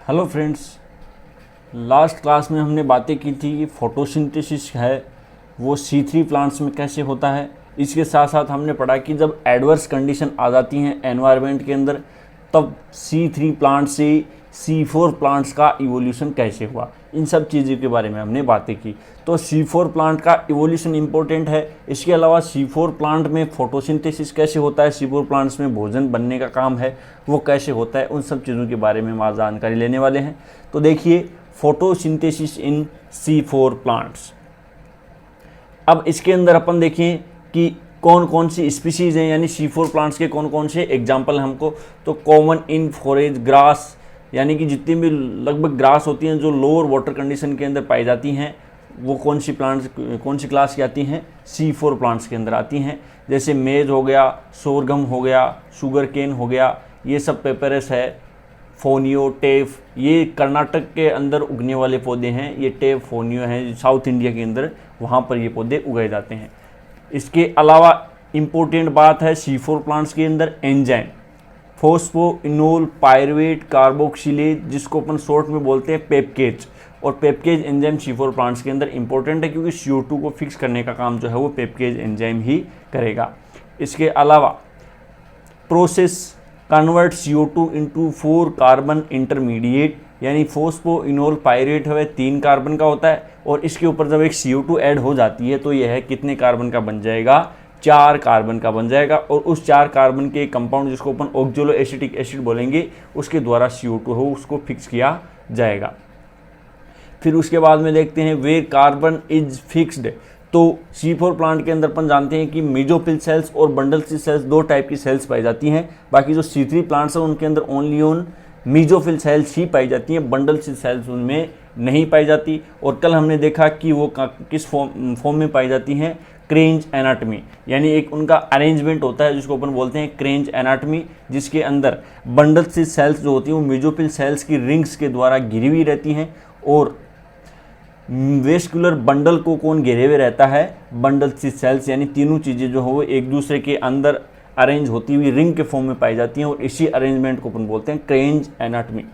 Hello friends. Last class में हमने बातें की थी कि फोटोसिंथेसिस है वो C3 प्लांट्स में कैसे होता है। इसके साथ साथ हमने पढ़ा कि जब एडवर्स कंडीशन आ जाती हैं एनवायरनमेंट के अंदर तब C3 प्लांट से C4 प्लांट्स का इवोल्यूशन कैसे हुआ, इन सब चीज़ों के बारे में हमने बातें की। तो C4 प्लांट का इवोल्यूशन इम्पोर्टेंट है। इसके अलावा C4 प्लांट में फोटोसिंथेसिस कैसे होता है, C4 प्लांट्स में भोजन बनने का काम है वो कैसे होता है, उन सब चीज़ों के बारे में हम आज जानकारी लेने वाले हैं। तो देखिए, फोटोसिंथेसिस इन C4 प्लांट्स। अब इसके अंदर अपन देखें कि कौन कौन सी स्पीशीज़ हैं, यानी C4 प्लांट्स के कौन कौन से एग्जाम्पल हमको। तो कॉमन इन फॉरेज ग्रास, यानी कि जितनी भी लगभग ग्रास होती हैं जो लोअर वाटर कंडीशन के अंदर पाई जाती हैं, वो कौन सी क्लास की आती हैं, C4 प्लांट्स के अंदर आती हैं। जैसे मेज हो गया, सोरगम हो गया, शुगर केन हो गया, ये सब पेपरस है। फोनियो, टेफ, ये कर्नाटक के अंदर उगने वाले पौधे हैं। ये टेफ, फोनियो हैं साउथ इंडिया के अंदर, वहाँ पर ये पौधे उगाए जाते हैं। इसके अलावा इम्पोर्टेंट बात है C4 प्लांट्स के अंदर एंजाइम, फोस्फोइनोल पायरुवेट कार्बोक्सिलेज, जिसको अपन शॉर्ट में बोलते हैं पेपकेज। और पेपकेज एंजाइम C4 प्लांट्स के अंदर इंपॉर्टेंट है क्योंकि CO2 को फिक्स करने का काम जो है वो पेपकेज एंजाइम ही करेगा। इसके अलावा process convert CO2 into 4 carbon intermediate, यानी फोस्फोइनोल पायरेट है 3 कार्बन का होता है, और इसके ऊपर जब एक CO2 ऐड हो जाती है तो यह है कितने कार्बन का बन जाएगा, 4 कार्बन का बन जाएगा। और उस 4 कार्बन के कंपाउंड जिसको अपन ऑक्जेलो एसिटिक एसिड बोलेंगे, उसके द्वारा CO2 हो उसको फिक्स किया जाएगा। फिर उसके बाद में देखते हैं वेयर कार्बन इज फिक्स्ड। तो C4 प्लांट के अंदर अपन जानते हैं कि मेजोफिल सेल्स और बंडल सी सेल्स, 2 टाइप की सेल्स पाई जाती हैं। बाकी जो C3 प्लांट्स हैं उनके अंदर ओनली ऑन मेजोफिल सेल्स ही पाई जाती हैं, बंडल सी सेल्स उनमें नहीं पाई जाती। और कल हमने देखा कि वो किस फॉर्म में पाई जाती हैं, क्रेंज एनाटमी, यानी एक उनका अरेंजमेंट होता है जिसको अपन बोलते हैं क्रेंज एनाटमी, जिसके अंदर बंडल सी सेल्स जो होती हैं वो मेजोफिल सेल्स की रिंग्स के द्वारा घिरी हुई रहती हैं। और वेस्कुलर बंडल को कौन घेरे हुए रहता है, बंडल सी सेल्स, यानी तीनों चीज़ें जो हो वो एक दूसरे के अंदर अरेंज होती हुई रिंग के फॉर्म में पाई जाती हैं, और इसी अरेंजमेंट को अपन बोलते हैं क्रेंज एनाटमी।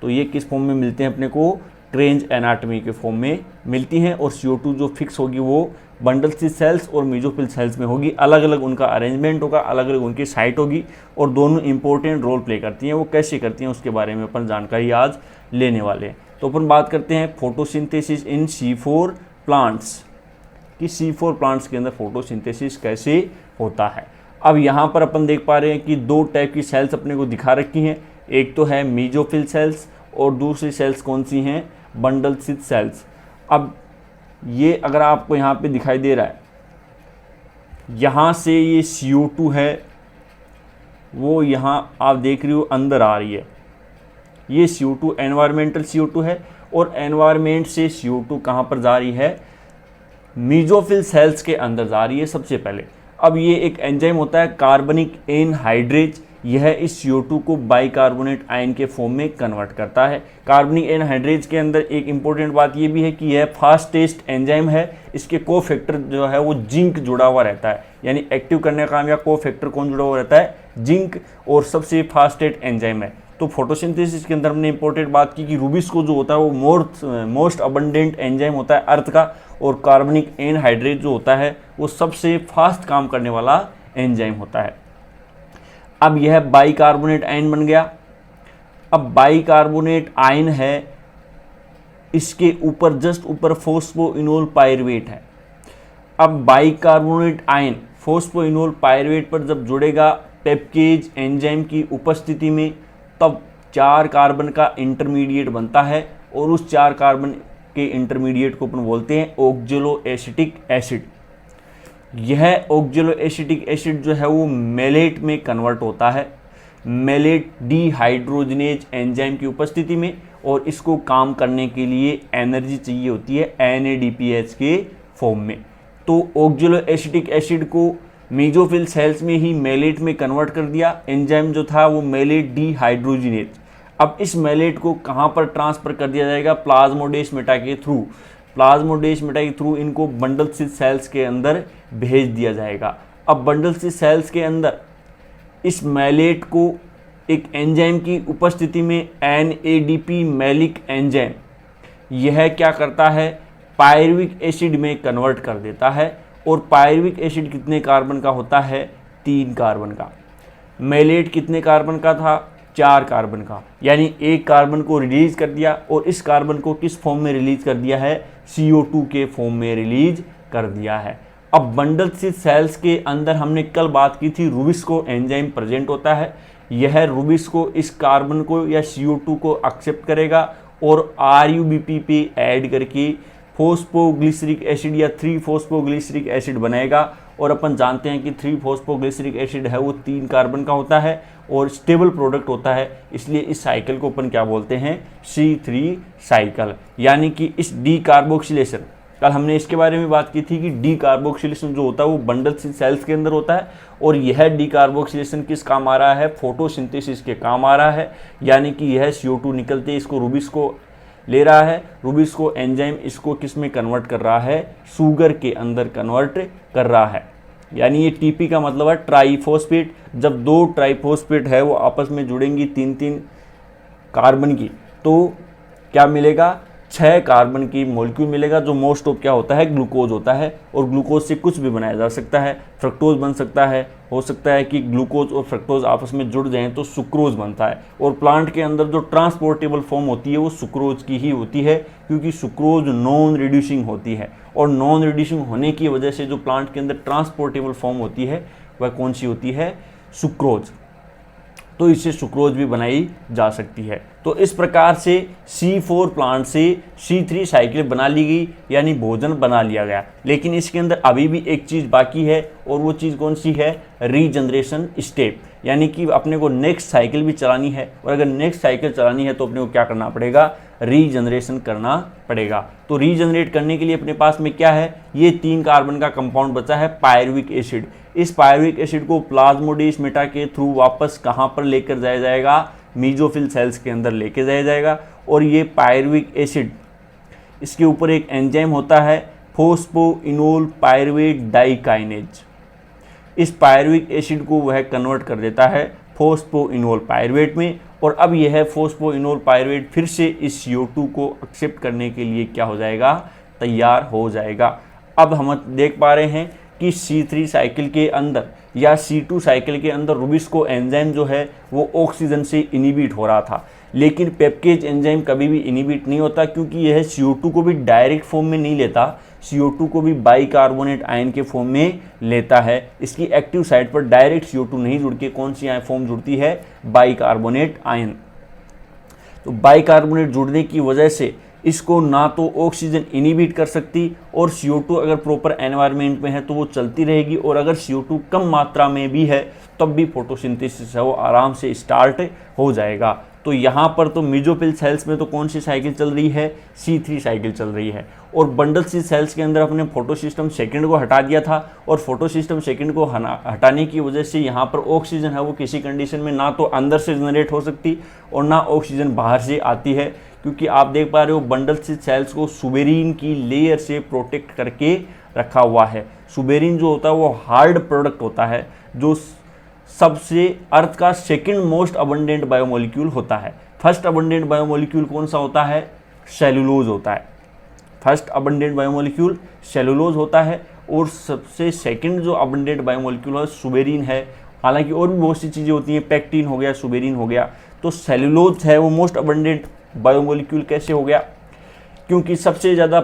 तो ये किस फॉर्म में मिलते हैं अपने को, क्रेंज एनाटमी के फॉर्म में मिलती हैं। और CO2 जो फिक्स होगी वो बंडल सी सेल्स और मेजोफिल सेल्स में होगी। अलग अलग उनका अरेंजमेंट होगा, अलग अलग उनकी साइट होगी, और दोनों इंपॉर्टेंट रोल प्ले करती हैं। वो कैसे करती हैं उसके बारे में अपन जानकारी आज लेने वाले हैं। तो अपन बात करते हैं फोटोसिंथेसिस इन C4 प्लांट्स, कि C4 प्लांट्स के अंदर फोटोसिंथेसिस कैसे होता है। अब यहाँ पर अपन देख पा रहे हैं कि 2 टाइप की सेल्स अपने को दिखा रखी हैं। एक तो है मेजोफिल सेल्स और दूसरी सेल्स कौन सी हैं, बंडल सी सेल्स। अब ये अगर आपको यहाँ पे दिखाई दे रहा है, यहाँ से ये CO2 है वो यहाँ आप देख रहे हो अंदर आ रही है, ये CO2 एनवायरमेंटल CO2 है। और एनवायरमेंट से CO2 कहाँ पर जा रही है, मेजोफिल सेल्स के अंदर जा रही है सबसे पहले। अब ये एक एंजाइम होता है कार्बनिक एनहाइड्रेज, यह इस CO2 को बाइकार्बोनेट आयन के फॉर्म में कन्वर्ट करता है। कार्बनिक एनहाइड्रेज के अंदर एक इंपॉर्टेंट बात ये भी है कि यह फास्टेस्ट एंजाइम है। इसके कोफैक्टर जो है वो जिंक जुड़ा हुआ रहता है, यानी एक्टिव करने का काम या कोफैक्टर कौन जुड़ा हुआ रहता है, जिंक, और सबसे फास्टेस्ट एंजाइम है। तो फोटोसिंथेसिस के अंदर हमने इंपॉर्टेंट बात की कि रूबिस्को जो होता है वो मोस्ट अबंडेंट एंजाइम होता है अर्थ का, और कार्बनिक एनहाइड्रेट जो होता है वो सबसे फास्ट काम करने वाला एंजाइम होता है। अब यह बाइकार्बोनेट आयन बन गया। अब बाइकार्बोनेट आयन है, इसके ऊपर जस्ट ऊपर फोस्फोइनोल पायरुवेट है। अब बाइकार्बोनेट आयन फोस्फोइनोल पायरुवेट पर जब जुड़ेगा पेप्केज एंजाइम की उपस्थिति में, तब 4 कार्बन का इंटरमीडिएट बनता है, और उस 4 कार्बन के इंटरमीडिएट को अपन बोलते हैं ऑक्जेलो एसिटिक एसिड। यह ऑक्जेलो एसिटिक एसिड जो है वो मेलेट में कन्वर्ट होता है, मेलेट डिहाइड्रोजनेज एंजाइम की उपस्थिति में, और इसको काम करने के लिए एनर्जी चाहिए होती है NADPH के फॉर्म में। तो ऑक्जेलो एसिटिक एसिड को मेजोफिल सेल्स में ही मेलेट में कन्वर्ट कर दिया। एंजाइम जो था वो मेलेट डिहाइड्रोजनेज। अब इस मेलेट को कहाँ पर ट्रांसफर कर दिया जाएगा, प्लाज्मोडेस्माटा के थ्रू। प्लाज्मोडेस्माटा के थ्रू इनको बंडल सी सेल्स के अंदर भेज दिया जाएगा। अब बंडल सी सेल्स के अंदर इस मेलेट को एक एंजाइम की उपस्थिति में NADP मैलिक एंजाइम यह क्या करता है, पायरुविक एसिड में कन्वर्ट कर देता है। और पायरुविक एसिड कितने कार्बन का होता है, 3 कार्बन का। मैलेट कितने कार्बन का था, 4 कार्बन का। यानी एक कार्बन को रिलीज कर दिया और इस कार्बन को किस फॉर्म में रिलीज कर दिया है, CO2 के फॉर्म में रिलीज कर दिया है। अब बंडल स्थित सेल्स के अंदर हमने कल बात की थी रुबिस्को एंजाइम प्रेजेंट होता है। यह रुबिस्को इस कार्बन को या CO2 को एक्सेप्ट करेगा और RUBP पे ऐड करके फोस्फोग्लिसरिक एसिड या 3-फोस्फोग्लिसरिक एसिड बनाएगा। और अपन जानते हैं कि 3-फोस्फोग्लिसरिक एसिड है वो 3 कार्बन का होता है और स्टेबल प्रोडक्ट होता है, इसलिए इस साइकिल को अपन क्या बोलते हैं, C3 साइकिल। यानी कि इस डी कार्बोक्सिलेशन, कल हमने इसके बारे में बात की थी कि डी कार्बोक्सिलेशन जो होता है वो बंडल सेल्स के अंदर होता है और यह डी कार्बोक्सिलेशन किस काम आ रहा है, फोटोसिंथेसिस के काम आ रहा है। यानी कि यह CO2 निकलते इसको रुबिस्को ले रहा है, रुबिस्को एंजाइम इसको किस में कन्वर्ट कर रहा है, शुगर के अंदर कन्वर्ट कर रहा है। यानी ये TP का मतलब है ट्राइफॉस्फेट। जब 2 ट्राइफॉस्फेट है वो आपस में जुड़ेंगी 3-3 कार्बन की, तो क्या मिलेगा, 6 कार्बन की मॉलिक्यूल मिलेगा, जो मोस्ट ऑफ क्या होता है, ग्लूकोज होता है। और ग्लूकोज से कुछ भी बनाया जा सकता है, फ्रक्टोज बन सकता है, हो सकता है कि ग्लूकोज और फ्रक्टोज आपस में जुड़ जाएं तो सुक्रोज बनता है। और प्लांट के अंदर जो ट्रांसपोर्टेबल फॉर्म होती है वो सुक्रोज की ही होती है, क्योंकि सुक्रोज नॉन रिड्यूसिंग होती है। और नॉन रिड्यूसिंग होने की वजह से जो प्लांट के अंदर ट्रांसपोर्टेबल फॉर्म होती है वह कौन सी होती है, सुक्रोज। तो इससे सुक्रोज भी बनाई जा सकती है। तो इस प्रकार से C4 प्लांट से C3 साइकिल बना ली गई, यानी भोजन बना लिया गया। लेकिन इसके अंदर अभी भी एक चीज़ बाकी है और वो चीज़ कौन सी है, रीजनरेशन स्टेप। यानी कि अपने को नेक्स्ट साइकिल भी चलानी है और अगर नेक्स्ट साइकिल चलानी है तो अपने को क्या करना पड़ेगा, रीजनरेशन करना पड़ेगा। तो रीजनरेट करने के लिए अपने पास में क्या है, ये 3 कार्बन का कंपाउंड बचा है पायरुविक एसिड। इस पायरुविक एसिड को प्लाज्मोडेस्माटा के थ्रू वापस कहाँ पर लेकर जाया जाएगा, मीजोफिल सेल्स के अंदर लेके जाया जाएगा। और ये पायरुविक एसिड, इसके ऊपर एक एंजाइम होता है फोस्फोइनोल पायरुवेट डाइकाइनेज। इस पायरुविक एसिड को वह कन्वर्ट कर देता है फोस्फोइनोल पायरुवेट में। और अब यह फोस्फोइनोल पायरुवेट फिर से इस CO2 को एक्सेप्ट करने के लिए क्या हो जाएगा, तैयार हो जाएगा। अब हम देख पा रहे हैं कि C3 साइकिल के अंदर या C2 साइकिल के अंदर रुबिस्को एंजाइम जो है वो ऑक्सीजन से इनिबिट हो रहा था। लेकिन पेप्केज एंजाइम कभी भी इनिबिट नहीं होता, क्योंकि यह CO2 को भी डायरेक्ट फॉर्म में नहीं लेता, CO2 को भी बाइकार्बोनेट आयन के फॉर्म में लेता है। इसकी एक्टिव साइट पर डायरेक्ट CO2 नहीं जुड़ के कौन सी फॉर्म जुड़ती है, बाइकार्बोनेट आयन। तो बाइकार्बोनेट जुड़ने की वजह से इसको ना तो ऑक्सीजन इनिबिट कर सकती और CO2 अगर प्रॉपर एनवायरनमेंट में है तो वो चलती रहेगी। और अगर CO2 कम मात्रा में भी है तब भी फोटोसिंथेसिस है वो आराम से स्टार्ट हो जाएगा। तो यहाँ पर तो मेसोफिल सेल्स में तो कौन सी साइकिल चल रही है, C3 साइकिल चल रही है। और बंडल स्थित सेल्स के अंदर अपने फोटोसिस्टम सेकंड को हटा दिया था और फोटोसिस्टम सेकंड को हटाने की वजह से यहाँ पर ऑक्सीजन है वो किसी कंडीशन में ना तो अंदर से जनरेट हो सकती और ना ऑक्सीजन बाहर से आती है, क्योंकि आप देख पा रहे हो बंडल स्थित सेल्स को सुबेरिन की लेयर से प्रोटेक्ट करके रखा हुआ है। सुबेरिन जो होता है वो हार्ड प्रोडक्ट होता है जो सबसे अर्थ का सेकंड मोस्ट अबंडेंट बायोमोलिक्यूल होता है। फर्स्ट अबंडेंट बायोमोलिक्यूल कौन सा होता है, सेलुलोज होता है। फर्स्ट अबंडेंट बायोमोलिक्यूल सेलुलोज होता है और सबसे सेकंड जो अबंडेंट बायोमोलिक्यूल है सुबेरिन है। हालांकि और भी बहुत सी चीज़ें होती हैं, पैक्टिन हो गया, सुबेरिन हो गया। तो सेलुलोज है वो मोस्ट अबंडेंट बायोमोलिक्यूल कैसे हो गया, क्योंकि सबसे ज़्यादा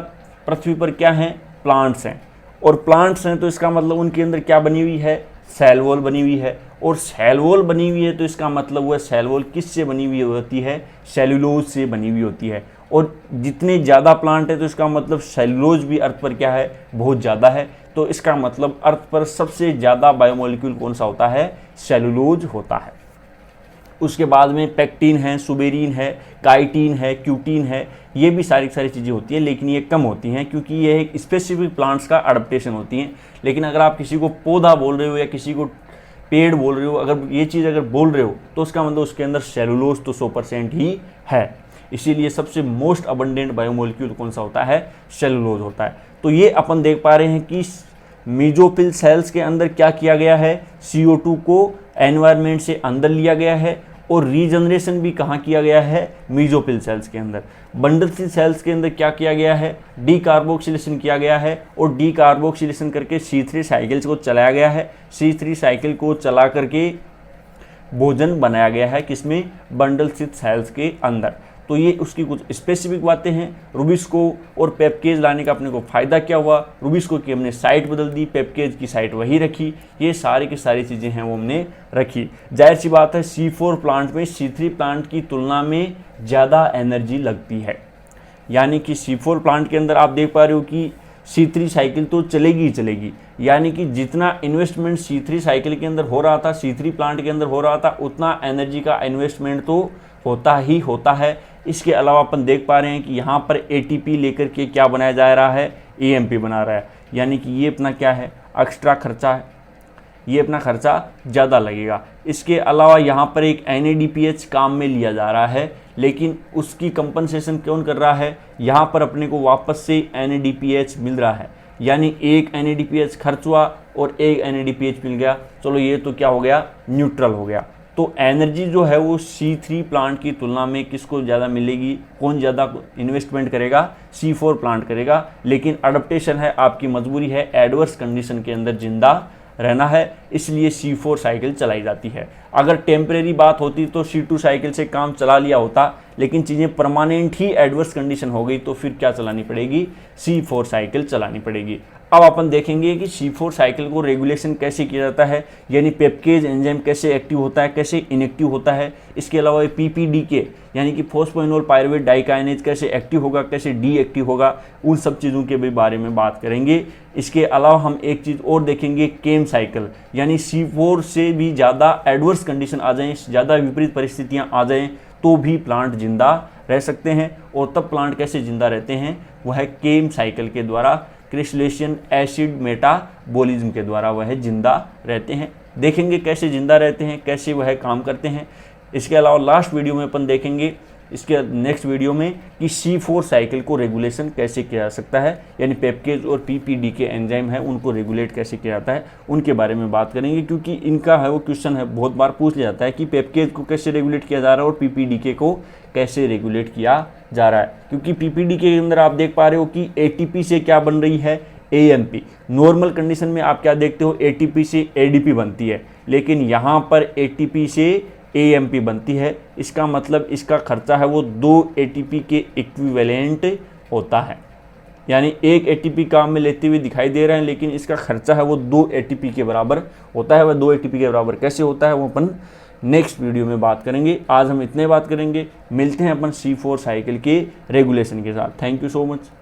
पृथ्वी पर क्या हैं, प्लांट्स हैं। और प्लांट्स हैं तो इसका मतलब उनके अंदर क्या बनी हुई है, सेल वॉल बनी हुई है। और सेल वॉल बनी हुई है तो इसका मतलब हुआ सेल वॉल किस से बनी हुई होती है, सेलुलोज से बनी हुई होती है। और जितने ज़्यादा प्लांट है तो इसका मतलब सेलुलोज भी अर्थ पर क्या है, बहुत ज़्यादा है। तो इसका मतलब अर्थ पर सबसे ज़्यादा बायोमोलिक्यूल कौन सा होता है, सेलुलोज होता है। उसके बाद में पैक्टिन है, सुबेरिन है, काइटिन है, क्यूटिन है, ये भी सारी चीज़ें होती हैं, लेकिन ये कम होती हैं क्योंकि ये एक स्पेसिफिक प्लांट्स का अडेप्टेशन होती हैं। लेकिन अगर आप किसी को पौधा बोल रहे हो या किसी को पेड़ बोल रहे हो, अगर ये चीज़ अगर बोल रहे हो तो उसका मतलब उसके अंदर सेलुलोज तो 100% ही है। इसीलिए सबसे मोस्ट अबंडेंट बायोमोलिक्यूल कौन सा होता है, सेलुलोज होता है। तो ये अपन देख पा रहे हैं कि मेसोफिल सेल्स के अंदर क्या किया गया है, CO2 को एनवायरनमेंट से अंदर लिया गया है और रीजनरेशन भी कहाँ किया गया है, मीजोफिल सेल्स के अंदर। बंडल स्थित सेल्स के अंदर क्या किया गया है, डी कार्बोक्सिलेशन किया गया है और डी कार्बोक्सिलेशन करके C3 साइकिल्स को चलाया गया है। C3 साइकिल को चला करके भोजन बनाया गया है किसमें, बंडल स्थित सेल्स के अंदर। तो ये उसकी कुछ स्पेसिफिक बातें हैं। रुबिस्को और पेपकेज लाने का अपने को फ़ायदा क्या हुआ, रुबिस्को की हमने साइट बदल दी, पेपकेज की साइट वही रखी, ये सारी की सारी चीज़ें हैं वो हमने रखी। जाहिर सी बात है C4 प्लांट में C3 प्लांट की तुलना में ज़्यादा एनर्जी लगती है। यानी कि C4 प्लांट के अंदर आप देख पा रहे हो कि C3 साइकिल तो चलेगी ही चलेगी, यानी कि जितना इन्वेस्टमेंट C3 साइकिल के अंदर हो रहा था, C3 प्लांट के अंदर हो रहा था, उतना एनर्जी का इन्वेस्टमेंट तो होता ही होता है। इसके अलावा अपन देख पा रहे हैं कि यहाँ पर ATP लेकर के क्या बनाया जा रहा है, AMP बना रहा है, यानी कि ये अपना क्या है, एक्स्ट्रा खर्चा है, ये अपना खर्चा ज़्यादा लगेगा। इसके अलावा यहाँ पर एक NADPH काम में लिया जा रहा है, लेकिन उसकी कंपनसेशन कौन कर रहा है, यहाँ पर अपने को वापस से NADPH मिल रहा है, यानी एक NADPH खर्च हुआ और एक NADPH मिल गया। चलो ये तो क्या हो गया, न्यूट्रल हो गया। तो एनर्जी जो है वो C3 प्लांट की तुलना में किसको ज़्यादा मिलेगी, कौन ज़्यादा इन्वेस्टमेंट करेगा, C4 प्लांट करेगा। लेकिन अडप्टेशन है, आपकी मजबूरी है, एडवर्स कंडीशन के अंदर जिंदा रहना है, इसलिए C4 साइकिल चलाई जाती है। अगर टेम्परेरी बात होती तो C2 साइकिल से काम चला लिया होता, लेकिन चीज़ें परमानेंट ही एडवर्स कंडीशन हो गई तो फिर क्या चलानी पड़ेगी, C4 साइकिल चलानी पड़ेगी। अब अपन देखेंगे कि C4 साइकिल को रेगुलेशन कैसे किया जाता है, यानी पेप्केज एंजाइम कैसे एक्टिव होता है, कैसे इनएक्टिव होता है। इसके अलावा PPDK यानी कि फॉस्फोइनोल पायरुवेट डाइकाइनेज कैसे एक्टिव होगा, कैसे डीएक्टिव होगा, उन सब चीज़ों के भी बारे में बात करेंगे। इसके अलावा हम एक चीज़ और देखेंगे, केम साइकिल, यानी C4 से भी ज़्यादा एडवर्स कंडीशन आ जाएँ, ज़्यादा विपरीत परिस्थितियाँ आ जाएँ तो भी प्लांट जिंदा रह सकते हैं। और तब प्लांट कैसे जिंदा रहते हैं, वह केम साइकिल के द्वारा, क्रिस्टलेशन एसिड मेटाबॉलिज्म के द्वारा वह जिंदा रहते हैं। देखेंगे कैसे जिंदा रहते हैं, कैसे वह काम करते हैं। इसके अलावा लास्ट वीडियो में अपन देखेंगे, इसके नेक्स्ट वीडियो में, कि C4 साइकिल को रेगुलेशन कैसे किया जा सकता है, यानी पेप्केज और PPDK एंजाइम है उनको रेगुलेट कैसे किया जाता है, उनके बारे में बात करेंगे। क्योंकि इनका है वो क्वेश्चन है, बहुत बार पूछ लिया जाता है कि पेप्केज को कैसे रेगुलेट किया जा रहा है और PPDK को कैसे रेगुलेट किया जा रहा है। क्योंकि PPDK के अंदर आप देख पा रहे हो कि ATP से क्या बन रही है, AMP। नॉर्मल कंडीशन में आप क्या देखते हो, ATP से ADP बनती है, लेकिन यहाँ पर ATP से AMP बनती है। इसका मतलब इसका खर्चा है वो 2 ATP के इक्विवेलेंट होता है, यानी एक ATP काम में लेते हुए दिखाई दे रहे हैं, लेकिन इसका खर्चा है वो 2 ATP के बराबर होता है। वह 2 ATP के बराबर कैसे होता है वो अपन नेक्स्ट वीडियो में बात करेंगे। आज हम इतने बात करेंगे, मिलते हैं अपन C4 साइकिल के रेगुलेशन के साथ। Thank you so much.